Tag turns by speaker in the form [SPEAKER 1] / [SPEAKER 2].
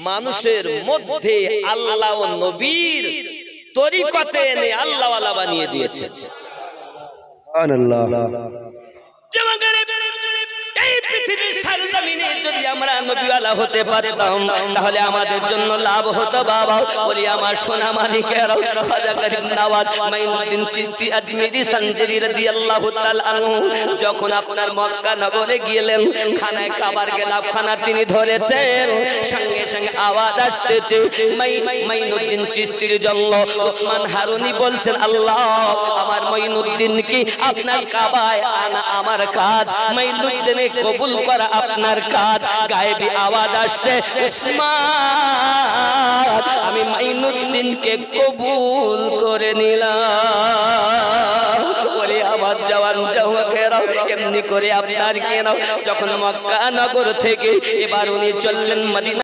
[SPEAKER 1] মানুষের মধ্যে আল্লাহ ও নবীর তরিকতে এনে আল্লাহ ওয়ালা বানিয়ে দিয়েছে। সুবহানাল্লাহ। এই পৃথিবীর সরজমিনে যদি আমরা নবীওয়ালা হতে পারতাম তাহলে আমাদের জন্য লাভ হতো বাবা। বলি আমার সোনা মানিকেরা, খাজা গরিব নওয়াজ মাইনুদ্দিন চিশতি আজমিরি সঞ্জরি রাদিয়াল্লাহু তাআলা আনহু যখন আপনার মক্কা নগরে গেলেন, খানায় কাবার গেলাফখানা তিনি ধরেছেন, সঙ্গে সঙ্গে আওয়াজ আসতেছে মাইনুদ্দিন চিশতির জন্য। ওসমান হারুনি বলছেন, আল্লাহ আমার মাইনুদ্দিন কি আপনার কাবায় আনা আমার কাজ, মাইনুদ্দিন কবুল করা আপনার কাজ। গায়েবী আওয়াজ আসছে, উসমান আমি মাইনুদ্দিনকে কবুল করে নিলাম। বলে আমার জওয়ান যুবকেরা এমনি করে আপনার কেন? যখন মক্কা নগর থেকে এবার উনি চললেন মদিনা